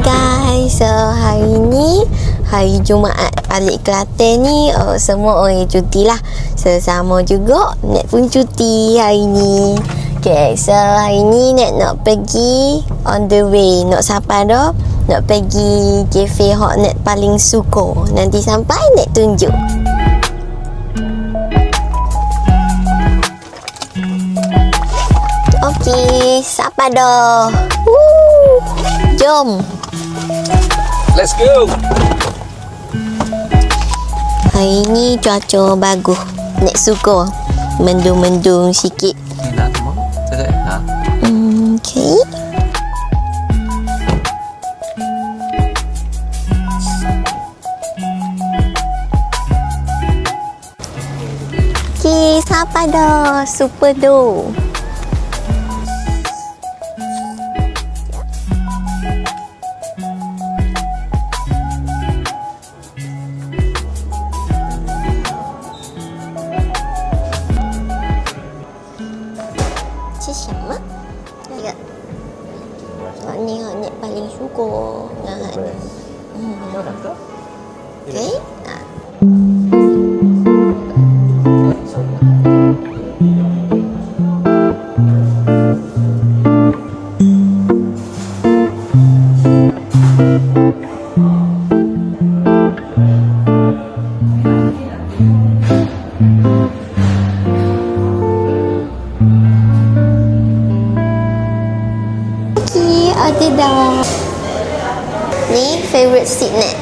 guys, so hari ni hari Jumaat balik Kelantan ni, semua orang cuti lah. Sesama juga Nek pun cuti hari ni. Okay, so hari ni Nek nak pergi on the way. Nak sampai dah, nak pergi kafe hot Nek paling suka. Nanti sampai Nek tunjuk. Okay, sampai dah. Jom. Let's go. Hari ni cuaca bagus. Nek suka. Mendung-mendung sikit. Nak semua? Cakap ha. Okay. Okay, sampai dah. Super do. Ni Nek paling suka dengan ni. Okey. Ada dah. Ni favorite seat Nek.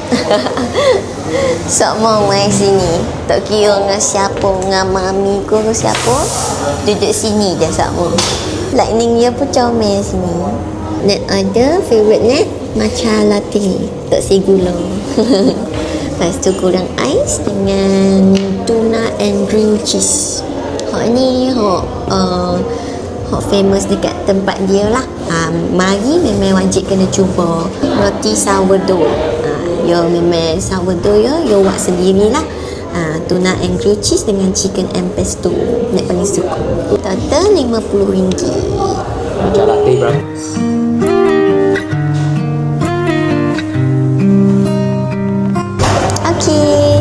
Sok mau main sini. Tak kira dengan siapa, dengan mami ke siapa, duduk sini dah sama. Lightning dia pun comel sini. Nek ada favorite Nek matcha latte. Tak si gula. Lepas tu kurang ais dengan tuna and grilled cheese. Hak ni hak famous dekat tempat dia lah. Mari memang wajib kena cuba roti sourdough. Ya memang sourdough ya buat sendirilah. Tuna and grilled cheese dengan chicken and pesto. Nek paling suka. Total RM50. Macam latte bro. Okey.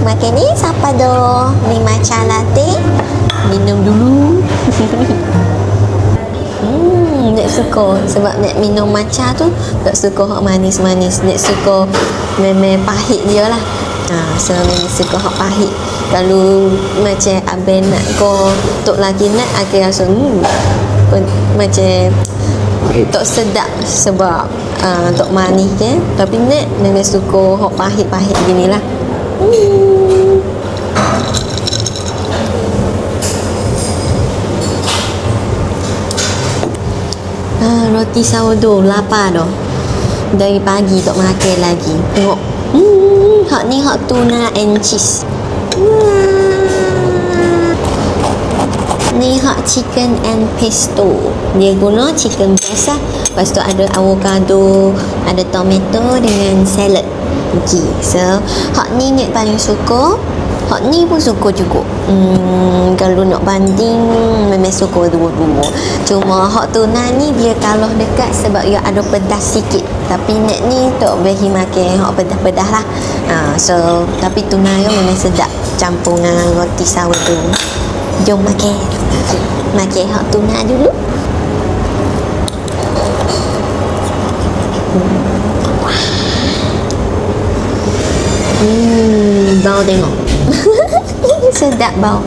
Makan ni siapa dah? Ni matcha latte. Minum dulu. Nek suka sebab Nek minum matcha tu tak suka hak manis-manis. Nek suka memang pahit dia lah. So Nek suka hak pahit. Kalau macam abang nak ko tok lagi nak akan rasa macam tak sedap sebab tok manis kan. Tapi Nek memang suka hak pahit-pahit ginilah. Roti sourdough lapar dah. Dari pagi tak makan lagi. Tengok. Hak ni hak tuna and cheese. Ni hak chicken and pesto. Dia guna chicken breast lah. Lepas tu ada avocado, ada tomato dengan salad. Okay. So hak ni Nek paling suka. Hak ni pun suka juga. Kalau nak banding memang suka dua-dua. Cuma hak tuna ni dia kalah dekat sebab dia ada pedas sikit. Tapi Nek ni tak boleh makan hak pedas-pedas lah. So tapi tuna dia memang sedap campur dengan roti sourdough. Jom makan. Makan hak tuna dulu. Bau tengok. Sedap bau.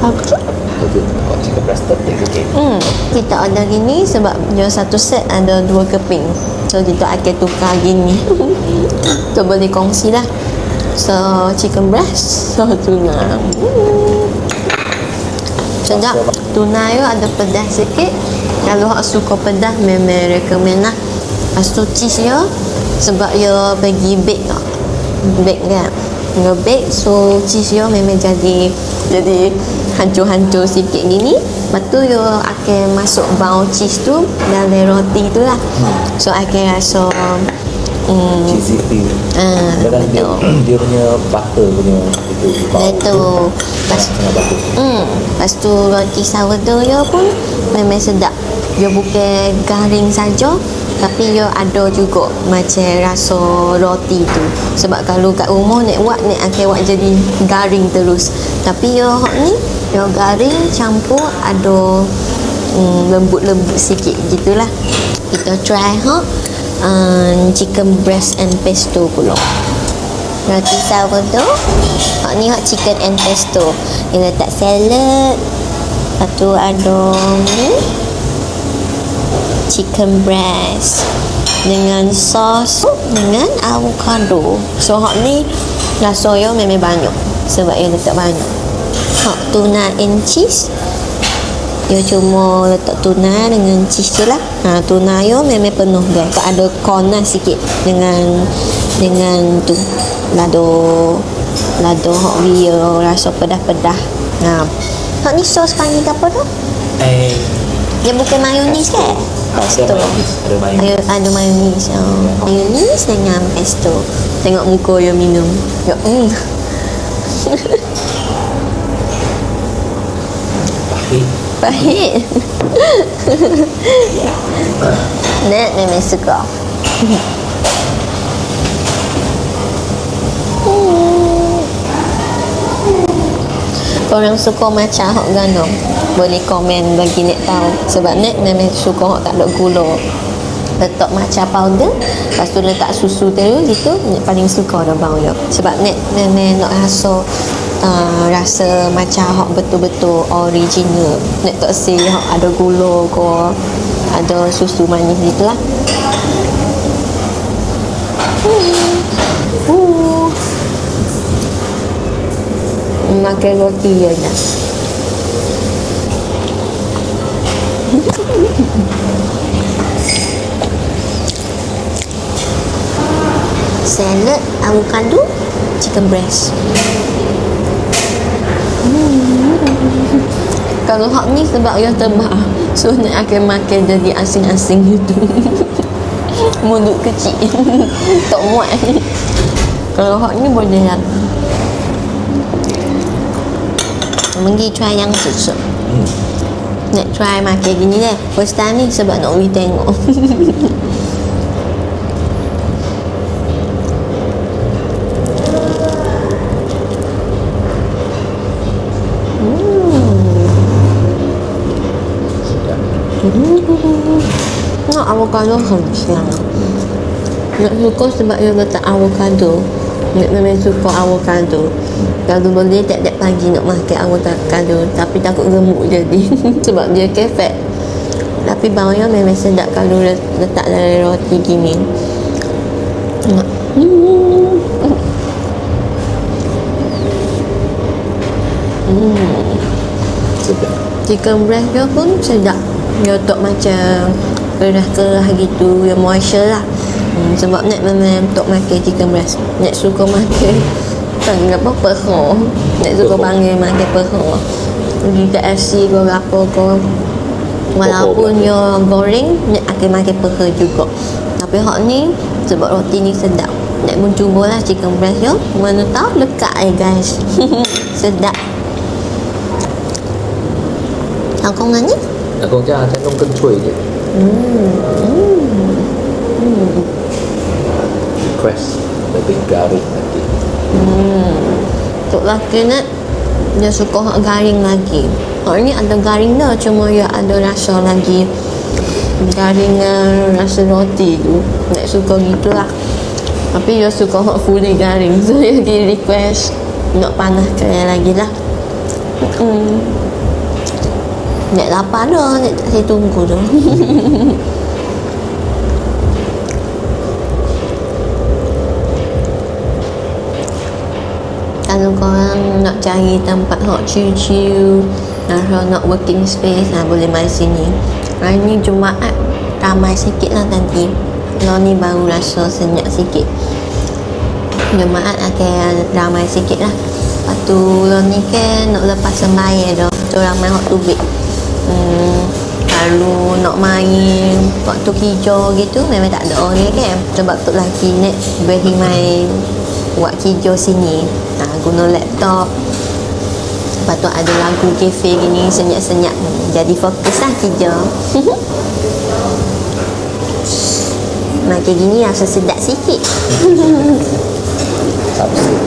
Apa? Chicken breast tak okey. Kita order gini sebab dia satu set ada 2 keping. So kita akan tukar gini. Tu boleh kongsi lah. So chicken breast, so tuna. Sedap. Tuna tu ada pedas sikit. Kalau hak suka pedas memang recommend lah. Lepas tu cheese dia sebab dia bagi bake tak. Bake kan. Dia bake so cheese dia memang jadi hancur-hancur sikit gini. Lepas tu dia akan masuk bau cheese tu dalam roti tu lah. So akan rasa cheesy feel. Dan dia, betul. dia punya butter punya itu Betul. sangat bagus. Lepas tu roti sourdough dia pun memang sedap. Dia bukan garing saja, tapi dia ada juga macam rasa roti tu. Sebab kalau kat rumah nak buat akan buat jadi garing terus. Tapi dia hak ni dia garing campur ada lembut-lembut sikit gitulah. Kita try chicken breast and pesto pula. Roti sourdough. Hak ni hak chicken and pesto. Dia letak salad. Lepas tu ada ni chicken breast dengan sos dengan avocado. So hak ni rasa dia memang banyak sebab dia letak banyak. Hak tuna and cheese, dia cuma letak tuna dengan cheese tu lah. Tuna dia memang penuh dia. Tak ada corner sikit dengan tu lado hak dia rasa pedas-pedas. Hak ni sos panggil apa tu? Dia bukan mayonis kan? Pesto. Ada mayonis. Mayonis dengan pesto. Tengok muka dia minum. Pahit. Nek memang suka. Korang suka macam hak gandum, boleh komen bagi Nek tahu. Sebab Nek memang suka hak tak ada gula, letak matcha powder, lepas tu letak susu terus gitu. Nek paling suka dah bau dia. Sebab Nek memang nak rasa macam hak betul-betul original. Nek tak say hak ada gula ke ada susu manis gitulah. Makan roti aja. Salad, avocado, chicken breast. Kalau hak ni sebab dia tebal, so nak akan makan jadi asing-asing gitu. Mulut kecil. Tak muat. Kalau hak ni boleh lah. Pergi try yang susu. Nak try makan gini deh. First time ni sebab nak pergi tengok. Nak avocado 很香。Nak suka sebab dia letak avocado. Nak memang suka avocado. Kalau boleh tiap-tiap pagi nak makan avocado, tapi takut gemuk jadi. Sebab dia kefek. Tapi baunya memang sedap kalau letak dalam roti gini. Sedap. Chicken breast dia pun sedap. Dia tak macam kerah-kerah gitu, yang moisture lah. Sebab Nek memang tak makan chicken breast. Nek suka makan tak apa peho. Nek suka panggil makan peho. Di KFC ke apa ke, walaupun dia goreng, Nek akan makan peho juga. Tapi hak ni sebab roti ni sedap, Nek pun cubalah chicken breast dia. Mana tahu lekat guys. Sedap. Kau nanya? Aku cakap macam nong kencui je. Press lebih garing nanti. Untuk laki Nek, dia suka hak garing lagi. Hak ni ada garing dah, cuma dia ada rasa lagi garing, rasa roti tu. Nek suka gitulah. Tapi dia suka hak fully garing. So dia pergi request nak panaskan lagi lah. Nek lapar dah, Nek tak saya tunggu tu. Kalau korang nak cari tempat hot chill-chill, nak working space, boleh mai sini. Hari ni Jumaat ramai sikit lah nanti. Kalau ni baru rasa senyap sikit. Jumaat akan ramai sikit lah. Lepas tu ni kan nak lepas sembahyang dah. Tu ramai hot tubik. Kalau nak main waktu hijau gitu memang tak ada orang kan. Sebab tu lelaki nak beri main buat hijau sini. Guna laptop. Lepas tu ada lagu kafe gini senyap-senyap. Jadi fokus lah hijau. Makin gini rasa sedap sikit. Samsung.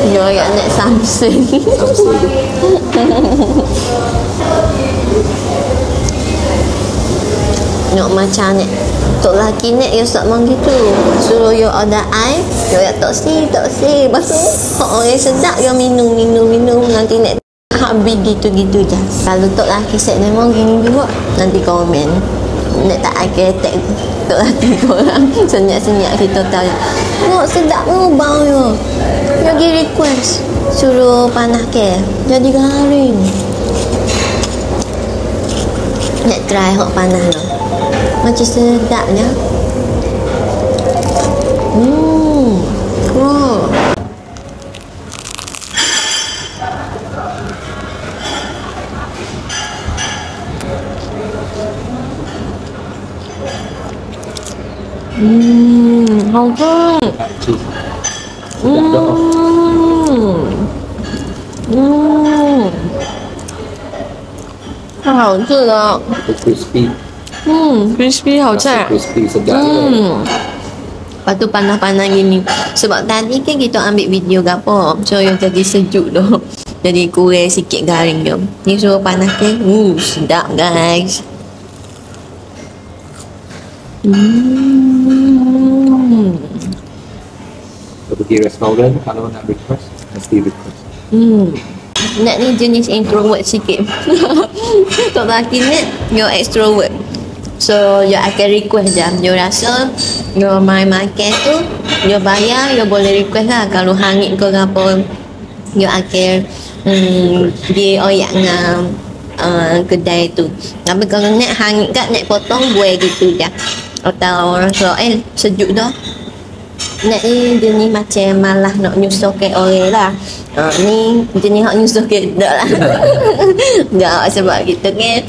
Yo yang nak Samsung. Samsung. Nak macam ni. Tok laki ni yo sok mang gitu. Suruh yo order air, yo ya tok si. Lepas tu orang sedap yo minum nanti nak habis gitu-gitu je. Kalau tok laki set memang gini juga nanti komen. Nak tak akan tag tok laki korang senyap-senyap kita tahu. Nak sedap ke bau yo. Yo pergi request suruh panah ke. Jadi garing. Nak try hok panah lah. Macam sedapnya. Wow. Hào thơm. Nó hào chứ đó. Crispy. Crispy hào chả. Crispy sedap. Lepas tu panas-panas gini. Sebab tadi kan kita ambil video ke apa. So yang jadi sejuk tu. Jadi kurang sikit garing dia. Ni suruh panas ke. Sedap guys. Pergi restoran kalau nak request, mesti request. Nak ni jenis introvert sikit. Tok laki ni yo extrovert. So yo akan request je. Yo rasa yo main makan tu yo bayar yo boleh request lah. Kalau hangit ke apa yo akan dia oyak dengan kedai tu. Tapi kalau nak hangit kat nak potong buat gitu je. Atau rasa sejuk dah. Nak ni jenis macam malah nak nyusuh ke orang lah. Ni jenis nak nyusuh ke dak lah. Tak sebab kita kan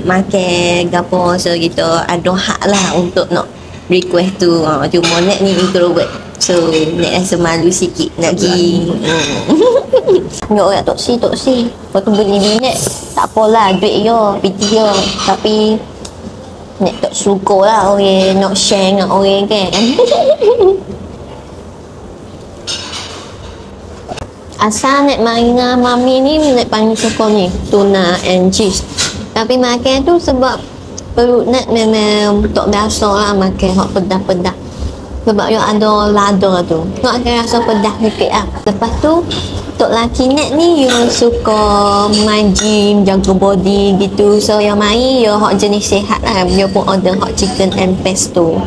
makan gapo so kita ada hak lah untuk nak request tu. Cuma nak ni introvert. So nak rasa malu sikit nak pergi. Nak orang tok si. Lepas tu beli minat. Tak apalah duit yo, piti yo. Tapi nak tak suka lah orang nak share dengan orang kan. Asal nak main dengan mami ni nak panggil suka ni tuna and cheese. Tapi makan tu sebab perut nak memang tak biasa lah makan hak pedas-pedas. Sebab yang ada lada tu nak akan rasa pedas sikit lah. Lepas tu tok laki nak ni yang suka main gym, jaga body gitu. So yang main yang hak jenis sihat lah. Dia pun order hak chicken and pesto.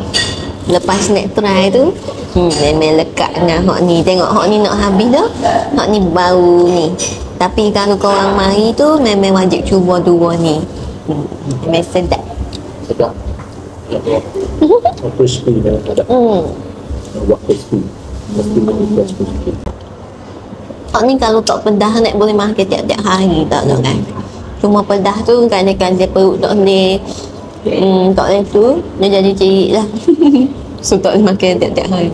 Lepas nak try tu memang lekat dengan hak ni. Tengok hak ni nak habis dah. Hak ni baru ni. Tapi kalau korang mari tu memang wajib cuba dua ni. Memang sedap. Sedap. Crispy dah ada. Buat crispy. Mesti request crispy. Hak ni kalau tak pedas nak boleh makan tiap-tiap hari tak kan. Cuma pedas tu kadang-kadang dia perut tak boleh tak boleh tu dia jadi cerit lah. So tak boleh makan tiap-tiap hari.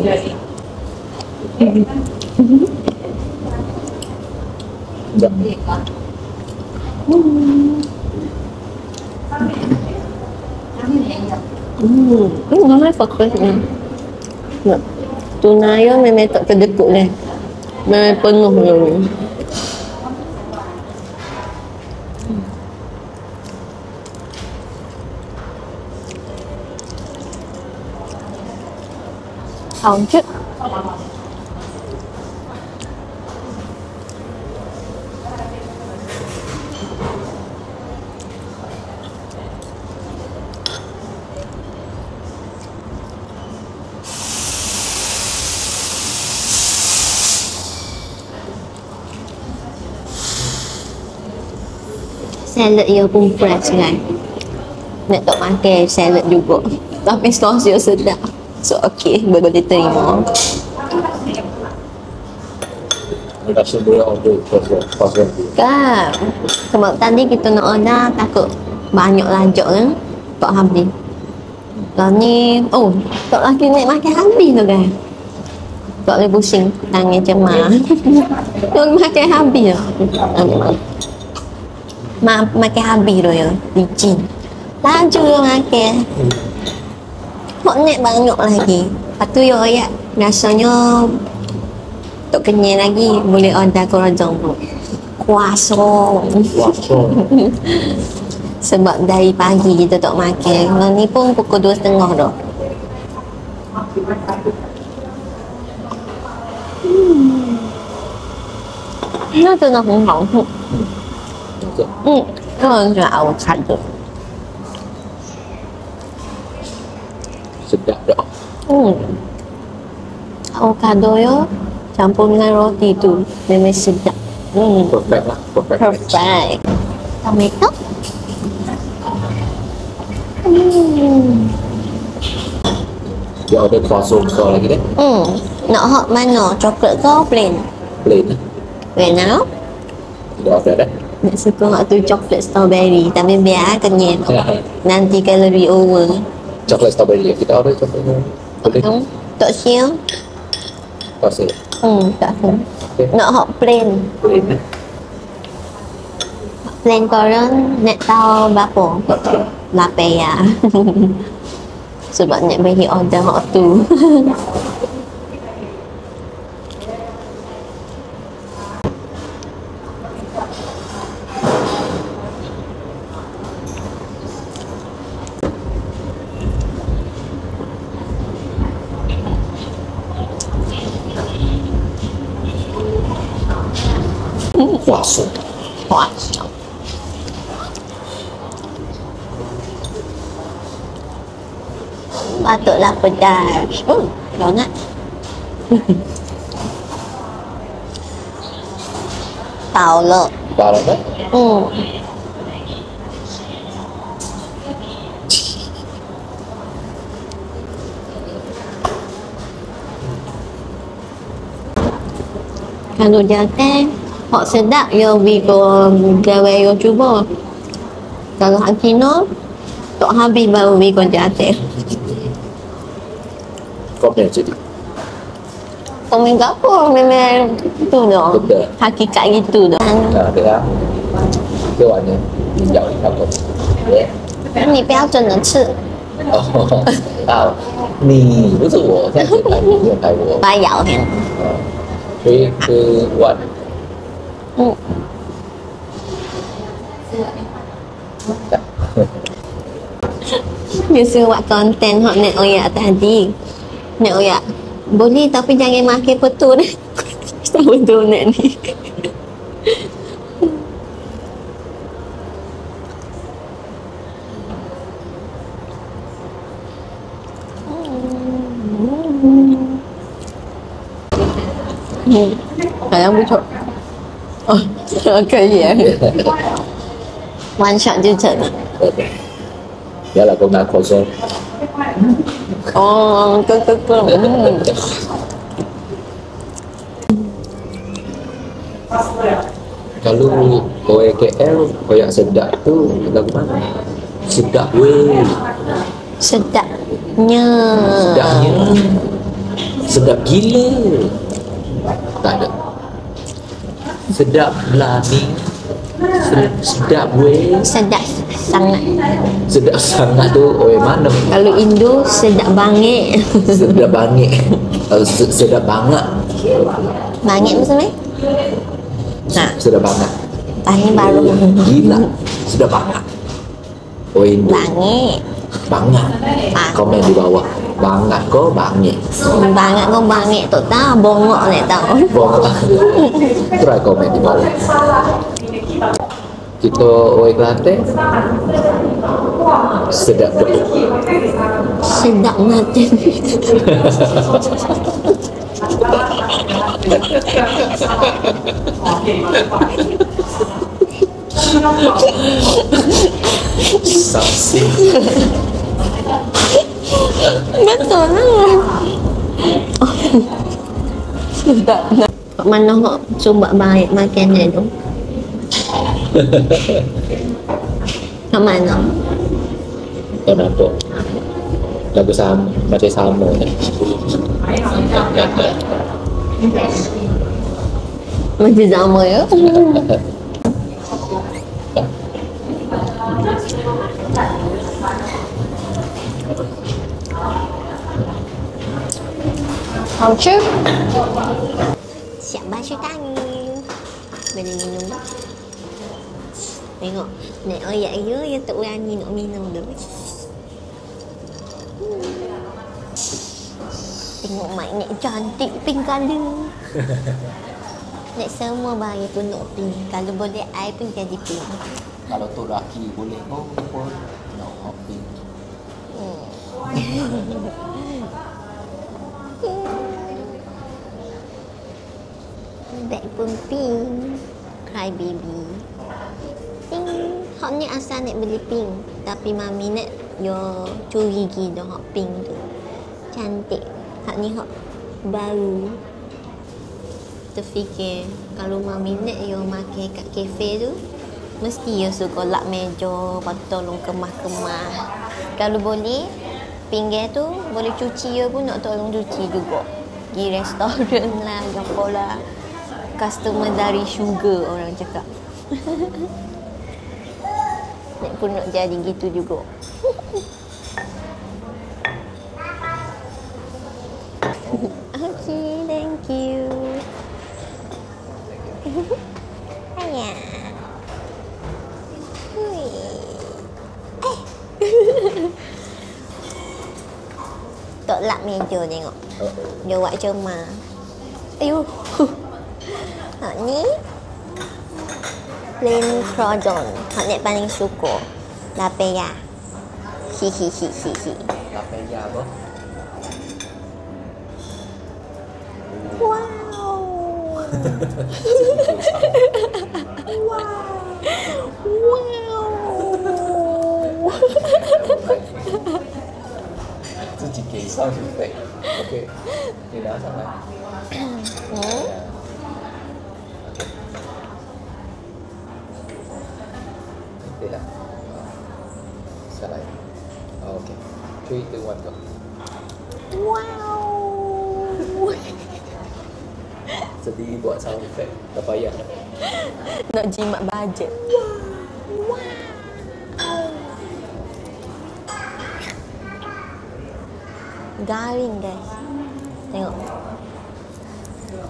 Ramai fokus ni. Tuna yo memang tak kedekut lah. Memang penuh ni. Hồng chứ. Salad dia pun fresh kan. Nak tak makan salad juga. Tapi sos dia sedap. So okey, boleh terima. Rasa boleh order kosong tu. Kan. Sebab tadi kita nak order takut banyak lajak kan. Tak habis. Kalau ni, tak lagi naik makan habis tu kan. Tak boleh pusing. Tangan cemar. Tak makan habis tu. Makan habis tu ya. Licin. Laju tu makan. Tak naik banyak lagi. Lepas tu ya ayat. Rasanya tak kenyang lagi. Boleh order keroncong tu. Kuasong. Sebab dari pagi kita tak makan. Yang ni pun pukul 2.30 dah. Nó真的很好吃。个人喜欢avocado。 Sedap dah. Avocado ya campur dengan roti tu memang sedap. Perfect lah. Perfect. Tomato. Dia order kosong kau lagi deh. Nak hot mana? Coklat ke plain? Plain lah. Plain now? Dia order dah. Nak suka hot tu coklat strawberry. Tapi biar kenyang. Nanti kalori over. Coklat strawberry. Kita order coklat. Boleh. Tak siang? Kosong. Tak siang. Okay. Nak hot plain. Plain lah. Plain korang nak tahu berapa? 8 ya. Sebab nak bagi order hot tu. Kosong. Kosong. Patutlah pedas. Banget. Tahu lo. Tahu kan? Kalau jatuh, hot sedap, yo bigo gawe yo cuba. Kalau hak kino, tak habis baru bigo jatuh. Komen jadi. Komen apa? Memang tu dah. Betul. Hakikat gitu dah.对啊。吃完了，你咬一口。你不要真的吃，好，你不是我，这样子拍你，没有拍我。把它咬掉。 3, 2, 1. Biasa buat konten hot nak oyak tadi. Nak oyak. Boleh tapi jangan makan betul dah. Sama donat ni. Kalian bucok. Oh, kaya. One shot 就成了。 Dia là con gà kosong. Kalau orang KL koyak sedap tu lagu mana? Sedap weh. Sedapnya. Sedapnya. Sedap gila. Tak ada. Sedap belani. Sedap weh. Sedap sangat. Sedap sangat tu orang mana? Kalau Indo sedap bangit. Sedap bangit. Sedap banget. Bangit maksudnya? Sedap banget. Bangit baru. Gila. Sedap banget. Oh Indo. Bangit. Banget. Komen di bawah. Banget kau bangit. Banget kau bangit tu tahu bongok ni tahu. Bongok. Try komen di bawah. Kita orang Kelantan sedap dah. Sedap mati. Saksi. Betul lah. Sedap. Kat mana hok sumbat baik makanan tu? Kat mana? Tak nampak. Lagu sama, macam sama. Macam sama ya. Hao chứ. Siap basuh tangan. Boleh minum tak? Tengok, Nek Oyak you yang tak berani nak minum tu. Tengok mak Nek cantik pink colour. Nek semua bagi pun nak pink. Kalau boleh I pun jadi pink. Kalau tu laki boleh pun nak hopi. Beg pun pink. Cry baby. Pink. Hak ni asal Nek beli pink. Tapi mami Nek yo curi gigi dah hak pink tu. Cantik. Hak ni hak baru. Terfikir kalau mami Nek yo makan kat kafe tu mesti yo suka lap meja, lepas tu tolong kemah-kemah. Kalau boleh pinggir tu boleh cuci yo pun nak tolong cuci juga. Pergi restoran lah, gapo lah. Customer dari sugar orang cakap. Nek pun nak jadi gitu juga. Okay, thank you. Ayah. Tok lap meja tengok. Dia buat cema. Ayuh. Hak ni plain croissant. Hak Nek paling suka. Lapaya. Hi. Lapaya apa? Wow. Wow. 自己给上去飞。OK，你拿上来。对了，下来。OK， 3, 2, 1 go。 Wow. Sendiri buat sound effect. Tak payah. Nak jimat bajet. Wow. Garing guys. Tengok. Sedap.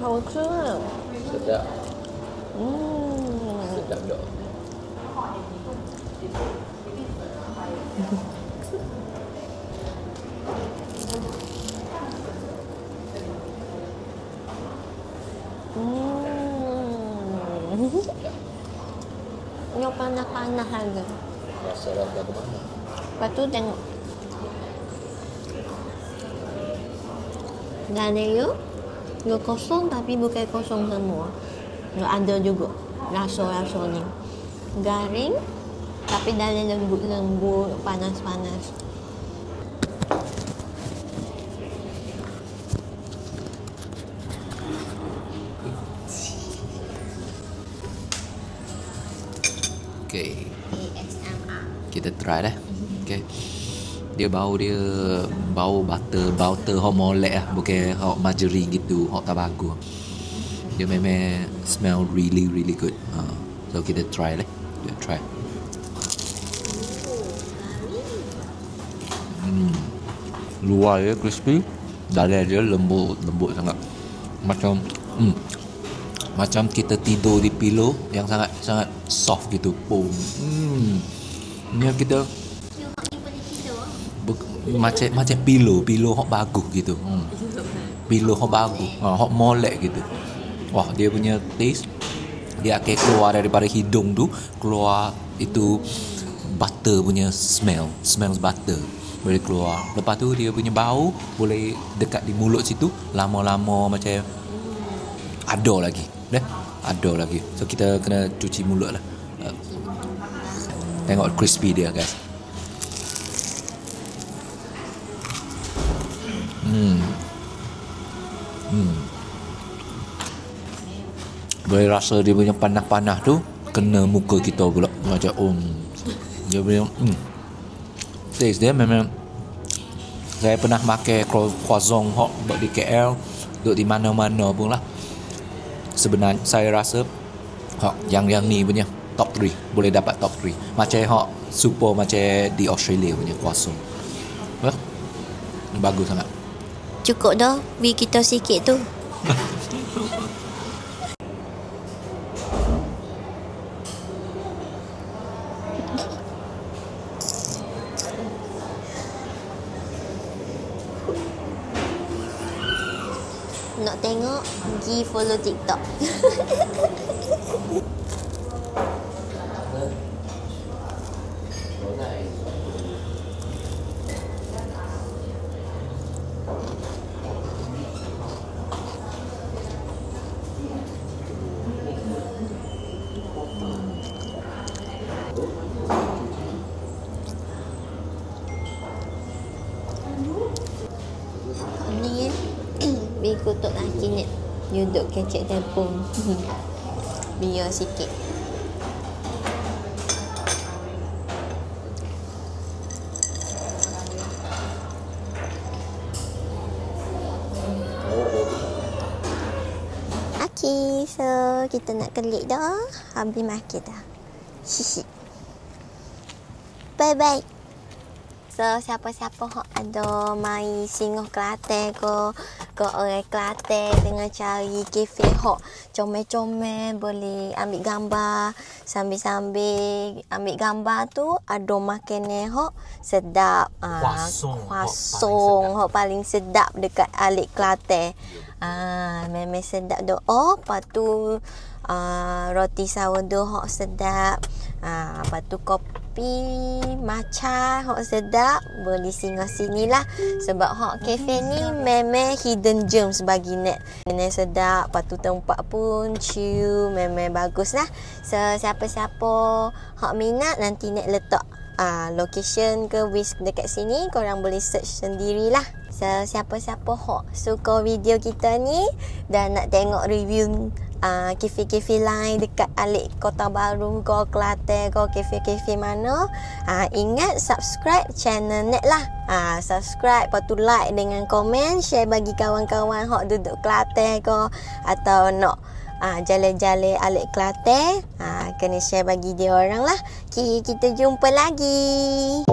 好吃。 Sedap. Sedap dok. Ini panas-panas lagi. Rasa rasa ke mana? Lepas tu tengok. Dalam dia kosong tapi bukan kosong semua. Dia ada juga rasa-rasa ni. Garing tapi dalam lembut-lembut, panas-panas. Okay, ASMR. kita try dah. Okay. Dia bau butter hot molek lah, bukan hot margarine gitu, hot tak bagus. Dia memang smell really good. So kita try lah. Kita try. Luar dia crispy, dalam dia lembut sangat. Macam kita tidur di pillow yang sangat soft gitu. Ni kita macam pillow hok bagus gitu. Pillow hok bagus, hok molek gitu. Wah, dia punya taste, dia akan keluar daripada hidung tu, keluar itu butter punya smell butter boleh keluar. Lepas tu dia punya bau boleh dekat di mulut situ, lama-lama macam ada lagi. Ada lagi. So kita kena cuci mulut lah. Tengok crispy dia guys. Boleh rasa dia punya panas-panas tu kena muka kita pula. Macam dia punya taste dia memang. Saya pernah makan croissant hot di KL, duduk di mana-mana pun lah. Sebenarnya saya rasa yang ni punya top 3, boleh dapat top 3. Macam hot super macam di Australia punya croissant. Bagus sangat. Cukup dah, beri kita sikit tu. Nak tengok, pergi follow TikTok. Ni beri kutuk lagi ni. Duduk kecek tepung. Biar sikit. Okay, so kita nak kelik dah. Habis makan dah. Hihi. Bye-bye. So, siapa-siapa hok ada mai singgah Kelantan ke orang Kelantan dengan cari kafe hok comel-comel, boleh ambil gambar, sambil-sambil ambil gambar tu ada makanan hok sedap. Kuasong hok paling sedap dekat Alik Kelantan. Memang sedap doa. Lepas tu roti sourdough hok sedap. Lepas tu kopi matcha hok sedap. Boleh singgah sini lah. Sebab hok cafe ni memang hidden gems bagi net. Memang sedap. Lepas tu tempat pun chill. Memang bagus lah. So siapa-siapa hok minat nanti net letak location ke wis dekat sini. Korang boleh search sendirilah. So siapa-siapa hok suka video kita ni dan nak tengok review kafe-kafe lain dekat Alik Kota Baru ke Kelantan ke kafe-kafe mana, ingat subscribe channel net lah. Subscribe, lepas tu like dengan komen, share bagi kawan-kawan hok duduk Kelantan ke atau nak jalan-jalan Alik Kelantan, kena share bagi dia orang lah. Okay, kita jumpa lagi.